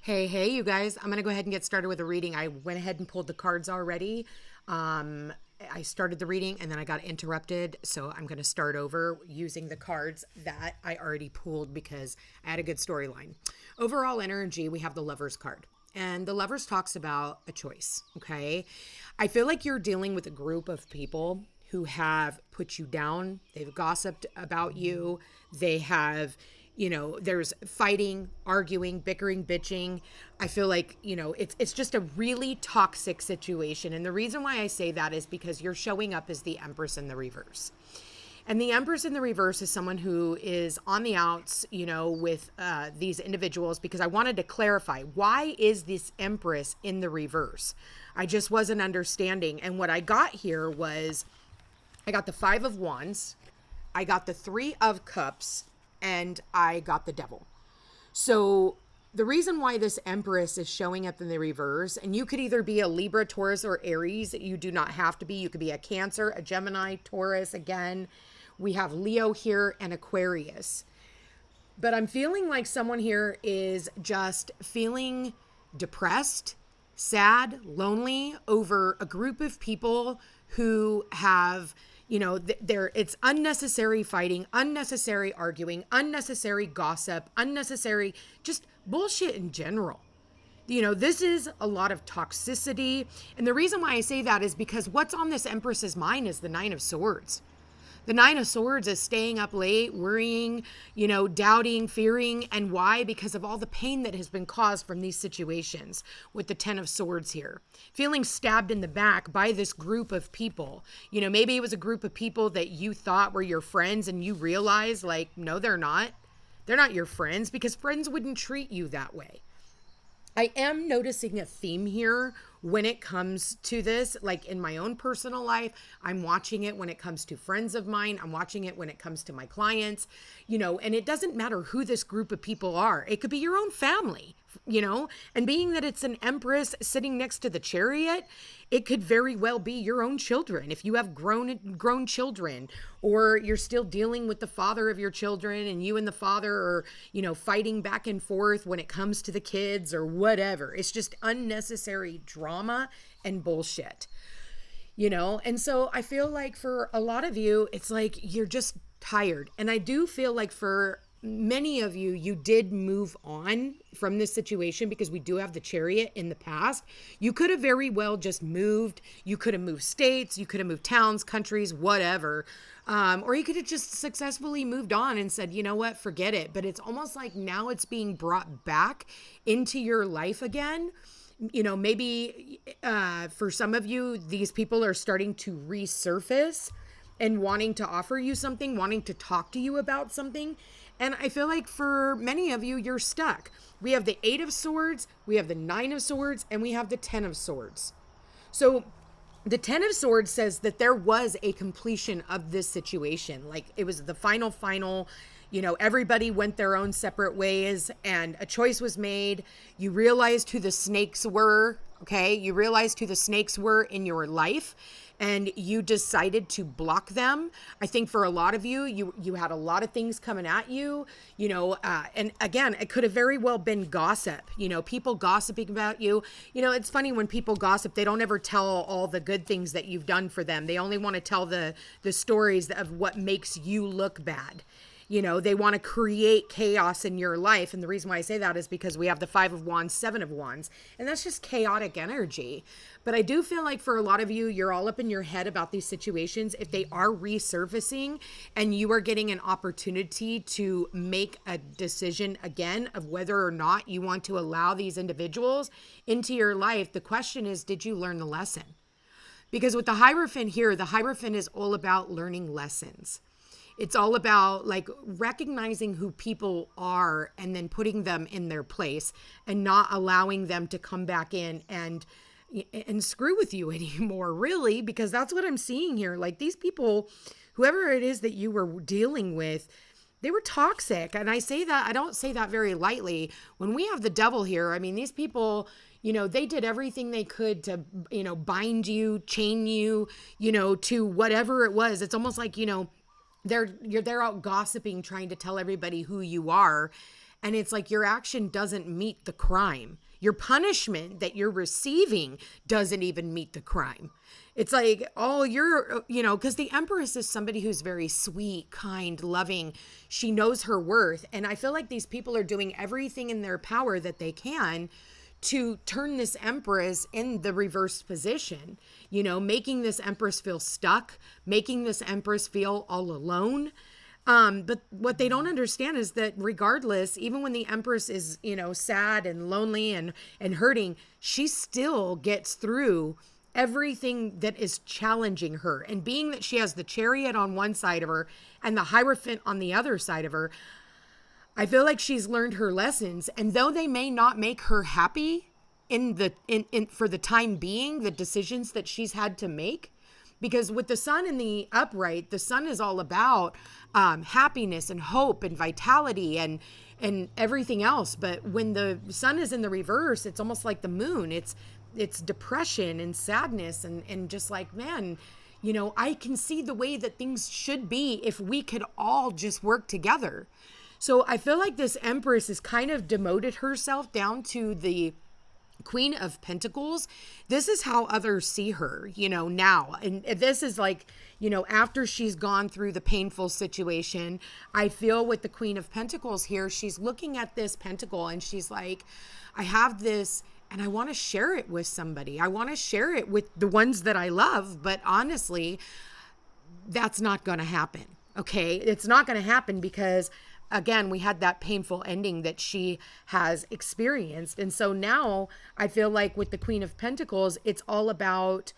Hey, you guys. I'm going to go ahead and get started with a reading. I went ahead and pulled the cards already. I started the reading and then I got interrupted. So I'm going to start over using the cards that I already pulled because I had a good storyline. Overall energy, we have the Lovers card. And the Lovers talks about a choice, okay? I feel like you're dealing with a group of people who have put you down. They've gossiped about you. They have there's fighting, arguing, bickering, bitching. I feel like, it's just a really toxic situation. And the reason why I say that is because you're showing up as the Empress in the reverse. And the Empress in the reverse is someone who is on the outs, with these individuals, because I wanted to clarify, why is this Empress in the reverse? I just wasn't understanding. And what I got here was, I got the Five of Wands, I got the Three of Cups, and I got the Devil. So the reason why this Empress is showing up in the reverse, and you could either be a Libra, Taurus, or Aries. You do not have to be. You could be a Cancer, a Gemini, Taurus. Again, we have Leo here and Aquarius. But I'm feeling like someone here is just feeling depressed, sad, lonely over a group of people who have, it's unnecessary fighting, unnecessary arguing, unnecessary gossip, unnecessary just bullshit in general. This is a lot of toxicity. And the reason why I say that is because what's on this Empress's mind is the Nine of Swords. The Nine of Swords is staying up late, worrying, doubting, fearing. And why? Because of all the pain that has been caused from these situations with the Ten of Swords here. Feeling stabbed in the back by this group of people. Maybe it was a group of people that you thought were your friends and you realize, no, they're not. They're not your friends, because friends wouldn't treat you that way. I am noticing a theme here when it comes to this, like in my own personal life. I'm watching it when it comes to friends of mine. I'm watching it when it comes to my clients, and it doesn't matter who this group of people are. It could be your own family, and being that it's an Empress sitting next to the Chariot, it could very well be your own children. If you have grown children, or you're still dealing with the father of your children and you and the father are, fighting back and forth when it comes to the kids or whatever. It's just unnecessary drama and bullshit, And so I feel like for a lot of you, it's like you're just tired. And I do feel like for many of you, you did move on from this situation because we do have the Chariot in the past. You could have very well just moved. You could have moved states. You could have moved towns, countries, whatever. Or you could have just successfully moved on and said, you know what, forget it. But it's almost like now it's being brought back into your life again. Maybe for some of you, these people are starting to resurface and wanting to offer you something, wanting to talk to you about something. And I feel like for many of you, you're stuck. We have the Eight of Swords, we have the Nine of Swords, and we have the Ten of Swords. So the Ten of Swords says that there was a completion of this situation. Like it was the final, everybody went their own separate ways and a choice was made. You realized who the snakes were, okay? You realized who the snakes were in your life. And you decided to block them. I think for a lot of you, you had a lot of things coming at you, and again, it could have very well been gossip, people gossiping about you. It's funny when people gossip, they don't ever tell all the good things that you've done for them. They only want to tell the stories of what makes you look bad. They want to create chaos in your life. And the reason why I say that is because we have the Five of Wands, Seven of Wands, and that's just chaotic energy. But I do feel like for a lot of you, you're all up in your head about these situations. If they are resurfacing and you are getting an opportunity to make a decision again of whether or not you want to allow these individuals into your life, the question is, did you learn the lesson? Because with the Hierophant here, the Hierophant is all about learning lessons. It's all about recognizing who people are and then putting them in their place and not allowing them to come back in and screw with you anymore, really, because that's what I'm seeing here. Like these people, whoever it is that you were dealing with, they were toxic. And I don't say that very lightly. When we have the Devil here, I mean, these people, they did everything they could to, bind you, chain you, to whatever it was. It's almost like, they're out gossiping, trying to tell everybody who you are. And it's like your action doesn't meet the crime. Your punishment that you're receiving doesn't even meet the crime. It's like, oh, because the Empress is somebody who's very sweet, kind, loving. She knows her worth. And I feel like these people are doing everything in their power that they can to turn this Empress in the reverse position, making this Empress feel stuck, making this Empress feel all alone. But what they don't understand is that regardless, even when the Empress is, sad and lonely and hurting, she still gets through everything that is challenging her. And being that she has the Chariot on one side of her and the Hierophant on the other side of her, I feel like she's learned her lessons. And though they may not make her happy for the time being, the decisions that she's had to make, because with the Sun in the upright, the Sun is all about happiness and hope and vitality and everything else. But when the Sun is in the reverse, it's almost like the Moon. It's depression and sadness and just like, man, I can see the way that things should be if we could all just work together. So I feel like this Empress has kind of demoted herself down to the Queen of Pentacles. This is how others see her, now. And this is like, after she's gone through the painful situation, I feel with the Queen of Pentacles here, she's looking at this pentacle and she's like, I have this and I want to share it with somebody. I want to share it with the ones that I love. But honestly, that's not going to happen. Okay. It's not going to happen because, again, we had that painful ending that she has experienced. And so now I feel like with the Queen of Pentacles, it's all about,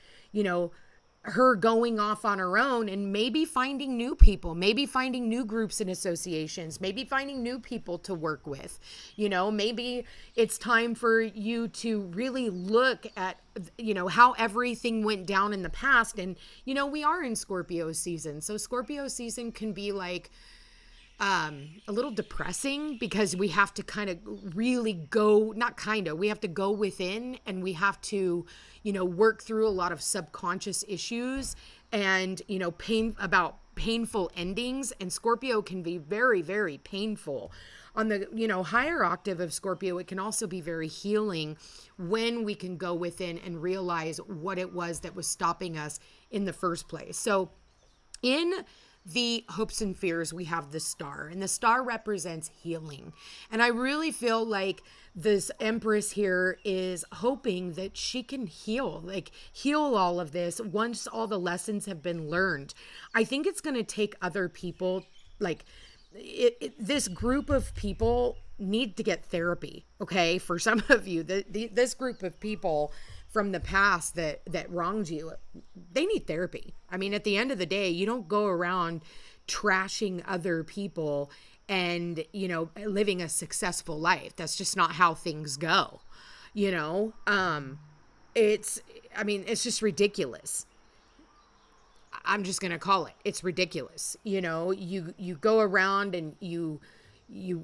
her going off on her own and maybe finding new people, maybe finding new groups and associations, maybe finding new people to work with. Maybe it's time for you to really look at, how everything went down in the past. And, we are in Scorpio season. So Scorpio season can be like, a little depressing because we have to kind of really we have to go within and we have to, work through a lot of subconscious issues and, painful endings. And Scorpio can be very, very painful. On the, higher octave of Scorpio, it can also be very healing when we can go within and realize what it was that was stopping us in the first place. So in the hopes and fears, we have the star, and the star represents healing. And I really feel like this Empress here is hoping that she can heal all of this once all the lessons have been learned. I think it's going to take other people, this group of people need to get therapy. Okay. For some of you, this group of people from the past that wronged you, they need therapy. I mean, at the end of the day, you don't go around trashing other people and, living a successful life. That's just not how things go. It's just ridiculous. I'm just going to call it. It's ridiculous. You go around and you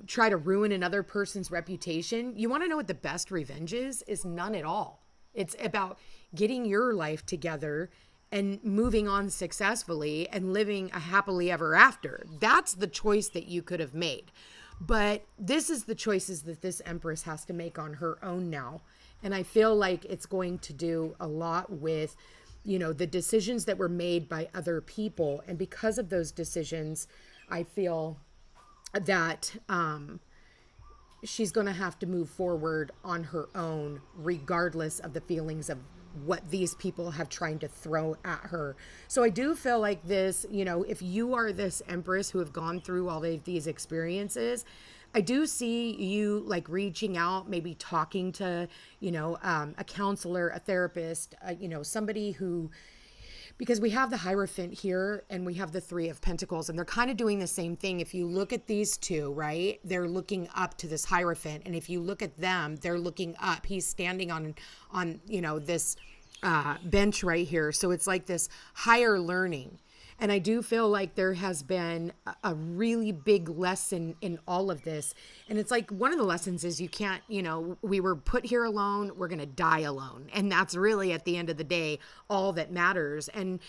try to ruin another person's reputation. You want to know what the best revenge is? Is none at all. It's about getting your life together and moving on successfully and living a happily ever after. That's the choice that you could have made. But this is the choices that this Empress has to make on her own now. And I feel like it's going to do a lot with, the decisions that were made by other people. And because of those decisions, I feel that, she's going to have to move forward on her own, regardless of the feelings of what these people have tried to throw at her. So I do feel like this, if you are this Empress who have gone through all of these experiences, I do see you reaching out, maybe talking to, a counselor, a therapist, somebody who, because we have the Hierophant here and we have the Three of Pentacles, and they're kind of doing the same thing. If you look at these two, right, they're looking up to this Hierophant. And if you look at them, they're looking up. He's standing on this bench right here. So it's like this higher learning. And I do feel like there has been a really big lesson in all of this. And it's like one of the lessons is you can't, we were put here alone, we're going to die alone. And that's really at the end of the day, all that matters. And,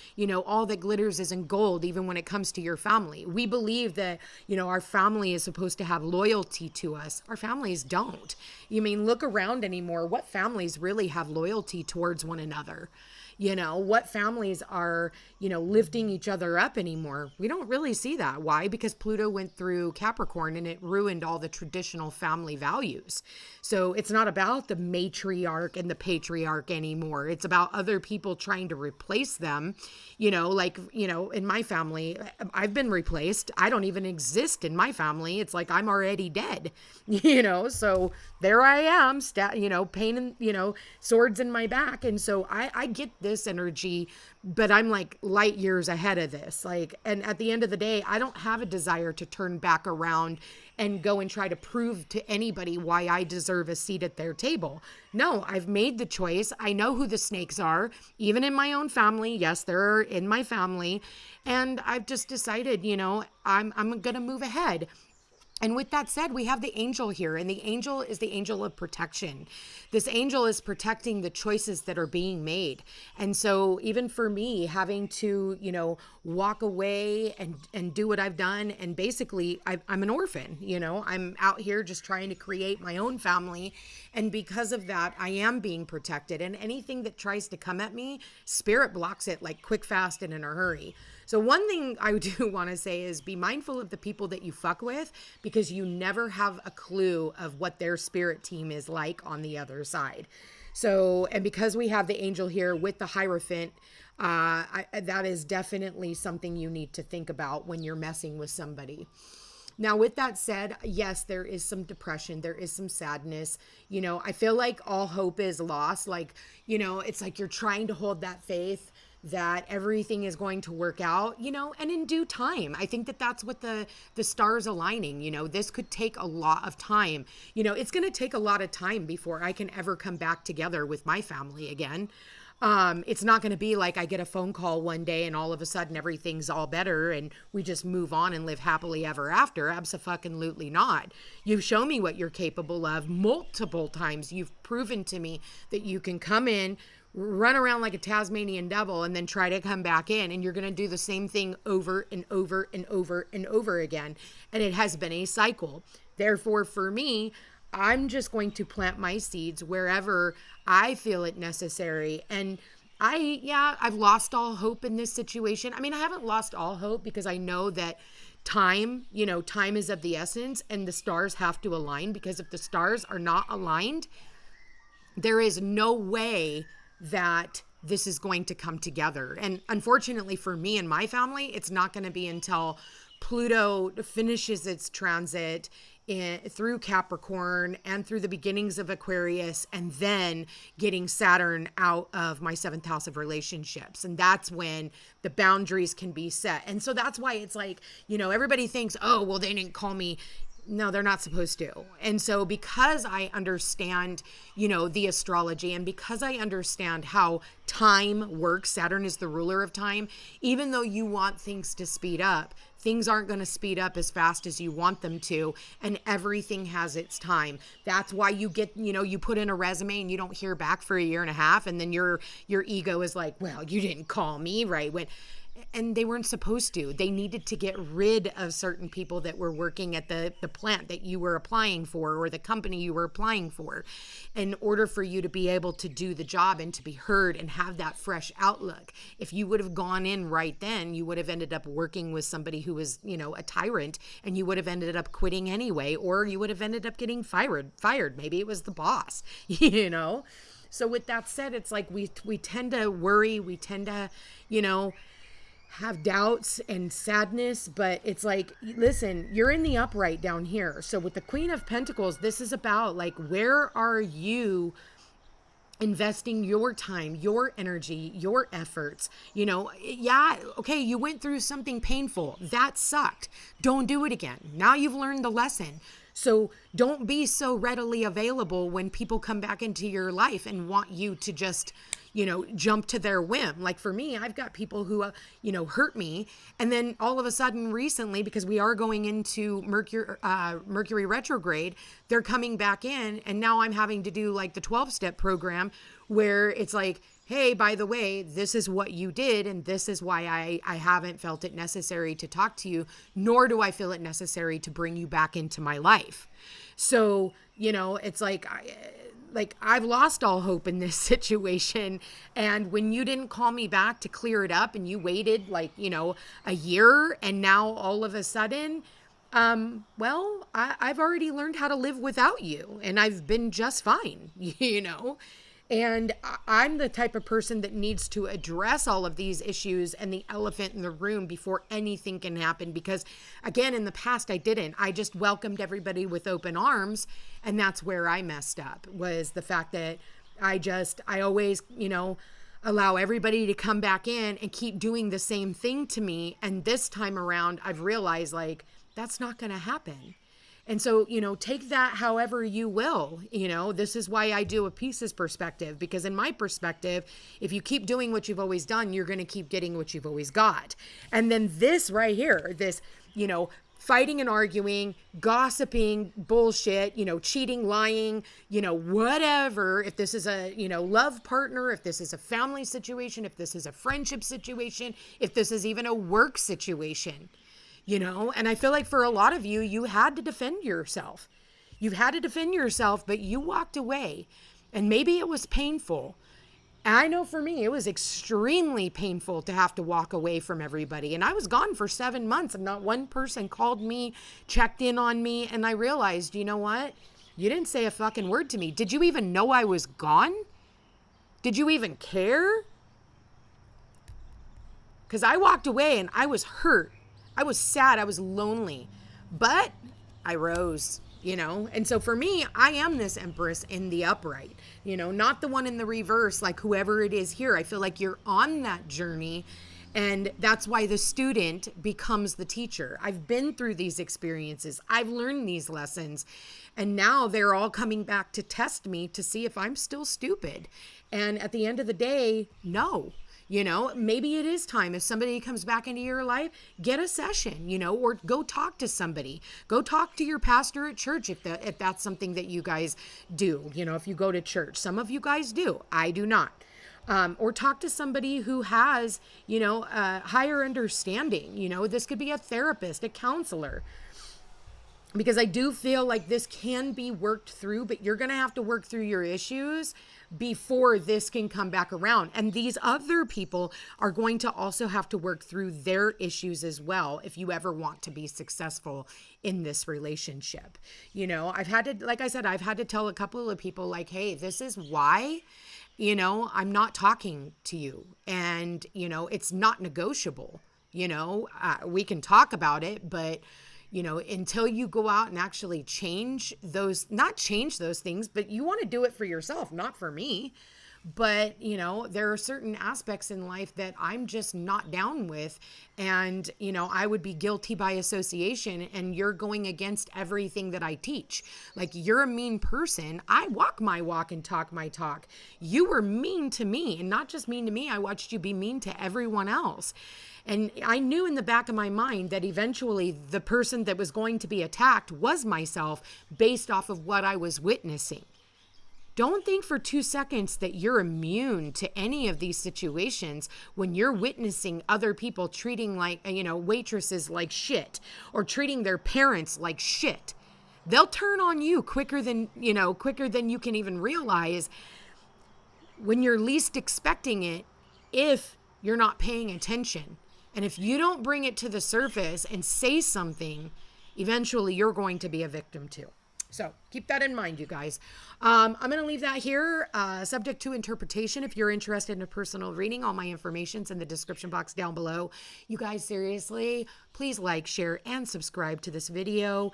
all that glitters isn't gold, even when it comes to your family. We believe that, our family is supposed to have loyalty to us. Our families don't. Look around anymore. What families really have loyalty towards one another? What families are, lifting each other up anymore? We don't really see that. Why? Because Pluto went through Capricorn and it ruined all the traditional family values. So it's not about the matriarch and the patriarch anymore. It's about other people trying to replace them. In my family, I've been replaced. I don't even exist in my family. It's like I'm already dead, so there I am, pain and, swords in my back. And so I get this energy, but I'm like light years ahead of this. And at the end of the day, I don't have a desire to turn back around and go and try to prove to anybody why I deserve a seat at their table. No, I've made the choice. I know who the snakes are, even in my own family. Yes, they're in my family. And I've just decided, I'm going to move ahead. And with that said, we have the angel here, and the angel is the angel of protection. This angel is protecting the choices that are being made. And so even for me, having to, walk away and do what I've done, and basically I'm an orphan, I'm out here just trying to create my own family. And because of that, I am being protected. And anything that tries to come at me, spirit blocks it like quick, fast, and in a hurry. So one thing I do want to say is be mindful of the people that you fuck with, because you never have a clue of what their spirit team is like on the other side. So, and because we have the angel here with the Hierophant, that is definitely something you need to think about when you're messing with somebody. Now, with that said, yes, there is some depression. There is some sadness. I feel like all hope is lost. It's like you're trying to hold that faith that everything is going to work out, and in due time. I think that that's what the stars aligning, this could take a lot of time. It's going to take a lot of time before I can ever come back together with my family again. It's not going to be like I get a phone call one day and all of a sudden everything's all better and we just move on and live happily ever after. Abso-fucking-lutely not. You've shown me what you're capable of multiple times. You've proven to me that you can come in, run around like a Tasmanian devil, and then try to come back in, and you're going to do the same thing over and over and over and over again. And it has been a cycle. Therefore, for me, I'm just going to plant my seeds wherever I feel it necessary. And I've lost all hope in this situation. I haven't lost all hope, because I know that time is of the essence, and the stars have to align, because if the stars are not aligned, there is no way that this is going to come together. And unfortunately for me and my family, it's not going to be until Pluto finishes its transit through Capricorn and through the beginnings of Aquarius, and then getting Saturn out of my 7th house of relationships. And that's when the boundaries can be set. And so that's why it's like, everybody thinks, oh, well, they didn't call me. No, they're not supposed to. And so because I understand, the astrology, and because I understand how time works, Saturn is the ruler of time, even though you want things to speed up, things aren't going to speed up as fast as you want them to, and everything has its time. That's why you get, you put in a resume and you don't hear back for a year and a half, and then your ego is like, well, you didn't call me, right? And they weren't supposed to. They needed to get rid of certain people that were working at the plant that you were applying for, or the company you were applying for, in order for you to be able to do the job and to be heard and have that fresh outlook. If you would have gone in right then, you would have ended up working with somebody who was, a tyrant, and you would have ended up quitting anyway, or you would have ended up getting fired. Maybe it was the boss, So with that said, it's like we tend to worry, we tend to, have doubts and sadness, but it's like, listen, you're in the upright down here. So with the Queen of Pentacles, this is about like, where are you investing your time, your energy, your efforts? Okay, you went through something painful. That sucked. Don't do it again. Now you've learned the lesson. So don't be so readily available when people come back into your life and want you to just, jump to their whim. Like for me, I've got people who, hurt me. And then all of a sudden recently, because we are going into Mercury retrograde, they're coming back in. And now I'm having to do like the 12-step program where it's like, hey, by the way, this is what you did, and this is why I haven't felt it necessary to talk to you, nor do I feel it necessary to bring you back into my life. So, it's like I've lost all hope in this situation. And when you didn't call me back to clear it up and you waited a year, and now all of a sudden, I've already learned how to live without you, and I've been just fine, And I'm the type of person that needs to address all of these issues and the elephant in the room before anything can happen. Because again, in the past, I didn't. I just welcomed everybody with open arms. And that's where I messed up, was the fact that I always, allow everybody to come back in and keep doing the same thing to me. And this time around, I've realized that's not going to happen. And so, take that however you will. This is why I do a Pieces perspective, because in my perspective, if you keep doing what you've always done, you're going to keep getting what you've always got. And then this right here, this, fighting and arguing, gossiping, bullshit, cheating, lying, whatever. If this is a, love partner, if this is a family situation, if this is a friendship situation, if this is even a work situation. And I feel like for a lot of you, you had to defend yourself. You've had to defend yourself, but you walked away, and maybe it was painful. I know for me, it was extremely painful to have to walk away from everybody. And I was gone for 7 months and not one person called me, checked in on me. And I realized, you know what? You didn't say a fucking word to me. Did you even know I was gone? Did you even care? Because I walked away and I was hurt. I was sad. I was lonely, but I rose, and so for me, I am this Empress in the upright, not the one in the reverse, like whoever it is here. I feel like you're on that journey, and that's why the student becomes the teacher. I've been through these experiences. I've learned these lessons, and now they're all coming back to test me to see if I'm still stupid. And at the end of the day, no. Maybe it is time. If somebody comes back into your life, get a session, or go talk to somebody. Go talk to your pastor at church if that's something that you guys do. If you go to church, some of you guys do. I do not. Or talk to somebody who has, a higher understanding. This could be a therapist, a counselor. Because I do feel like this can be worked through, but you're going to have to work through your issues before this can come back around. And these other people are going to also have to work through their issues as well if you ever want to be successful in this relationship. I've had to tell a couple of people like, hey, this is why, I'm not talking to you. And, it's not negotiable. We can talk about it, but until you go out and actually not change those things, but you want to do it for yourself, not for me. But, there are certain aspects in life that I'm just not down with. And, I would be guilty by association, and you're going against everything that I teach. Like, you're a mean person. I walk my walk and talk my talk. You were mean to me, and not just mean to me. I watched you be mean to everyone else. And I knew in the back of my mind that eventually the person that was going to be attacked was myself based off of what I was witnessing. Don't think for 2 seconds that you're immune to any of these situations when you're witnessing other people treating waitresses like shit, or treating their parents like shit. They'll turn on you quicker than you can even realize, when you're least expecting it, if you're not paying attention. And if you don't bring it to the surface and say something, eventually you're going to be a victim too. So keep that in mind, you guys. I'm going to leave that here, subject to interpretation. If you're interested in a personal reading, all my information's in the description box down below. You guys, seriously, please like, share, and subscribe to this video.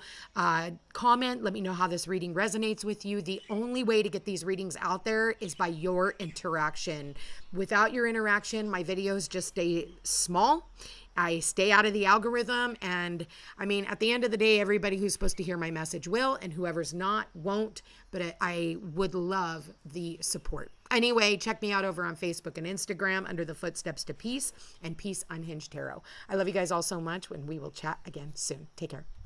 Comment, let me know how this reading resonates with you. The only way to get these readings out there is by your interaction. Without your interaction, my videos just stay small. I stay out of the algorithm. And I mean, at the end of the day, everybody who's supposed to hear my message will, and whoever's not won't. But I would love the support. Anyway, check me out over on Facebook and Instagram under the Footsteps to Peace and Peace Unhinged Tarot. I love you guys all so much, and we will chat again soon. Take care.